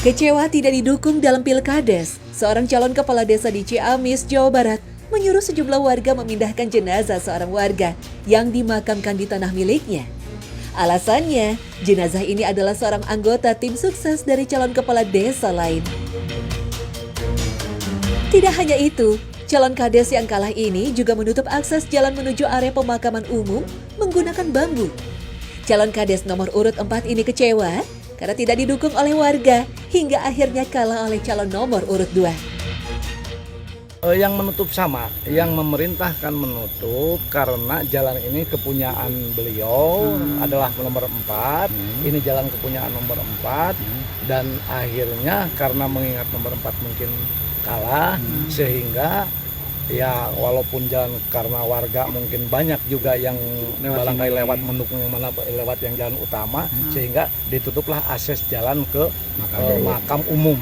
Kecewa tidak didukung dalam Pilkades, seorang calon kepala desa di Ciamis, Jawa Barat menyuruh sejumlah warga memindahkan jenazah seorang warga yang dimakamkan di tanah miliknya. Alasannya, jenazah ini adalah seorang anggota tim sukses dari calon kepala desa lain. Tidak hanya itu, calon kades yang kalah ini juga menutup akses jalan menuju area pemakaman umum menggunakan bambu. Calon kades nomor urut 4 ini kecewa karena tidak didukung oleh warga hingga akhirnya kalah oleh calon nomor urut 2. Yang menutup sama, yang memerintahkan menutup karena jalan ini kepunyaan beliau adalah nomor 4. Ini jalan kepunyaan nomor 4 dan akhirnya karena mengingat nomor 4 mungkin kalah sehingga ya walaupun jalan karena warga mungkin banyak juga yang barangkali lewat mendukung yang mana lewat yang jalan utama sehingga ditutuplah akses jalan ke makam umum.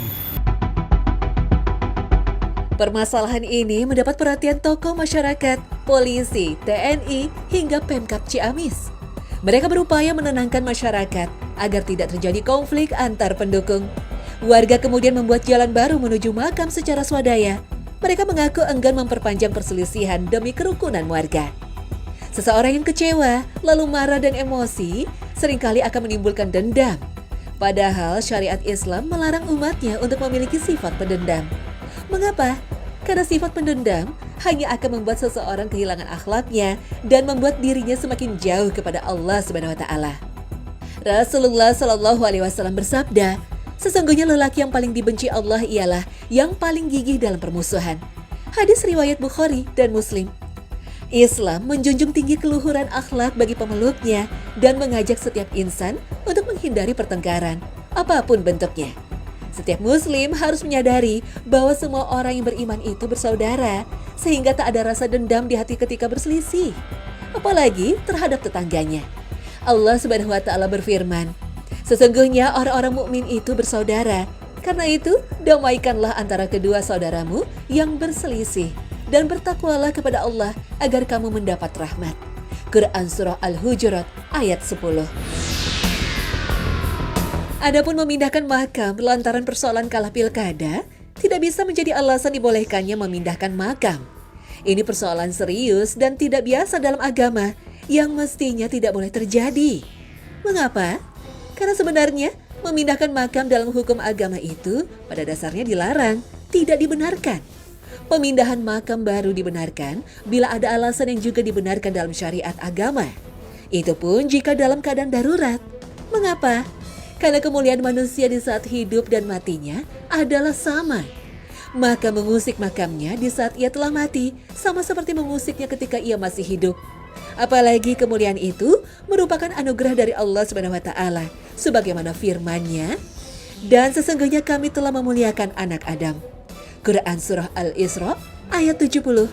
Permasalahan ini mendapat perhatian tokoh masyarakat, polisi, TNI, hingga Pemkab Ciamis. Mereka berupaya menenangkan masyarakat agar tidak terjadi konflik antar pendukung. Warga kemudian membuat jalan baru menuju makam secara swadaya. Mereka mengaku enggan memperpanjang perselisihan demi kerukunan warga. Seseorang yang kecewa, lalu marah dan emosi, seringkali akan menimbulkan dendam. Padahal syariat Islam melarang umatnya untuk memiliki sifat pendendam. Mengapa? Karena sifat pendendam hanya akan membuat seseorang kehilangan akhlaknya dan membuat dirinya semakin jauh kepada Allah Subhanahu wa taala. Rasulullah Shallallahu alaihi wasallam bersabda, "Sesungguhnya lelaki yang paling dibenci Allah ialah yang paling gigih dalam permusuhan." Hadis riwayat Bukhari dan Muslim. Islam menjunjung tinggi keluhuran akhlak bagi pemeluknya dan mengajak setiap insan untuk menghindari pertengkaran, apapun bentuknya. Setiap muslim harus menyadari bahwa semua orang yang beriman itu bersaudara, sehingga tak ada rasa dendam di hati ketika berselisih, apalagi terhadap tetangganya. Allah Subhanahu wa taala berfirman, "Sesungguhnya orang-orang mukmin itu bersaudara. Karena itu, damaikanlah antara kedua saudaramu yang berselisih dan bertakwalah kepada Allah agar kamu mendapat rahmat." Quran Surah Al-Hujurat ayat 10. Adapun memindahkan makam lantaran persoalan kalah pilkada tidak bisa menjadi alasan dibolehkannya memindahkan makam. Ini persoalan serius dan tidak biasa dalam agama yang mestinya tidak boleh terjadi. Mengapa? Karena sebenarnya memindahkan makam dalam hukum agama itu pada dasarnya dilarang, tidak dibenarkan. Pemindahan makam baru dibenarkan bila ada alasan yang juga dibenarkan dalam syariat agama. Itu pun jika dalam keadaan darurat. Mengapa? Karena kemuliaan manusia di saat hidup dan matinya adalah sama. Maka mengusik makamnya di saat ia telah mati sama seperti mengusiknya ketika ia masih hidup. Apalagi kemuliaan itu merupakan anugerah dari Allah Subhanahu wa taala sebagaimana firman-Nya, "Dan sesungguhnya kami telah memuliakan anak Adam." Quran Surah Al-Isra ayat 70.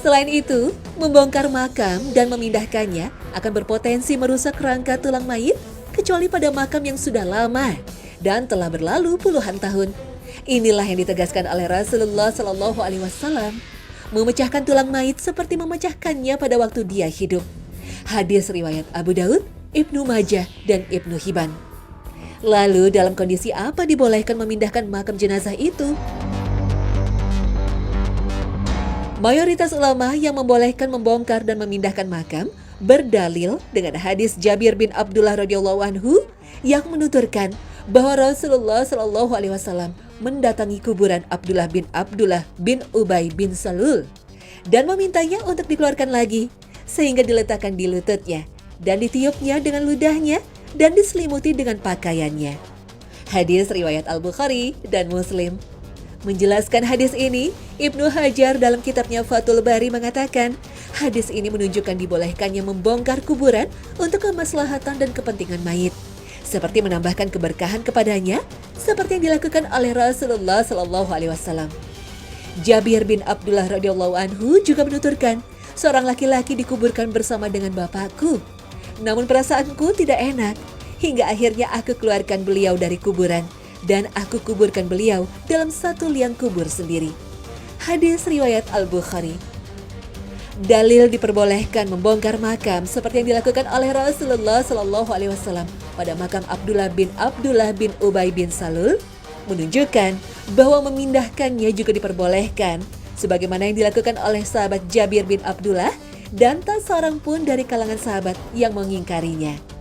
Selain itu, membongkar makam dan memindahkannya akan berpotensi merusak rangka tulang mayit kecuali pada makam yang sudah lama dan telah berlalu puluhan tahun. Inilah yang ditegaskan oleh Rasulullah Shallallahu alaihi wasallam. Memecahkan tulang mayit seperti memecahkannya pada waktu dia hidup. Hadis riwayat Abu Daud, Ibnu Majah, dan Ibnu Hibban. Lalu dalam kondisi apa dibolehkan memindahkan makam jenazah itu? Mayoritas ulama yang membolehkan membongkar dan memindahkan makam berdalil dengan hadis Jabir bin Abdullah radhiyallahu anhu yang menuturkan bahwa Rasulullah Shallallahu alaihi wasallam mendatangi kuburan Abdullah bin Ubay bin Salul dan memintanya untuk dikeluarkan lagi sehingga diletakkan di lututnya dan ditiupnya dengan ludahnya dan diselimuti dengan pakaiannya. Hadis riwayat Al-Bukhari dan Muslim. Menjelaskan hadis ini, Ibnu Hajar dalam kitabnya Fathul Bari mengatakan, hadis ini menunjukkan dibolehkannya membongkar kuburan untuk kemaslahatan dan kepentingan mayit, seperti menambahkan keberkahan kepadanya, seperti yang dilakukan oleh Rasulullah Shallallahu alaihi wasallam. Jabir bin Abdullah radhiyallahu anhu juga menuturkan, seorang laki-laki dikuburkan bersama dengan bapakku. Namun perasaanku tidak enak, hingga akhirnya aku keluarkan beliau dari kuburan, dan aku kuburkan beliau dalam satu liang kubur sendiri. Hadis riwayat Al-Bukhari. Dalil diperbolehkan membongkar makam seperti yang dilakukan oleh Rasulullah Shallallahu alaihi wasallam pada makam Abdullah bin Ubay bin Salul menunjukkan bahwa memindahkannya juga diperbolehkan, sebagaimana yang dilakukan oleh sahabat Jabir bin Abdullah dan tak seorang pun dari kalangan sahabat yang mengingkarinya.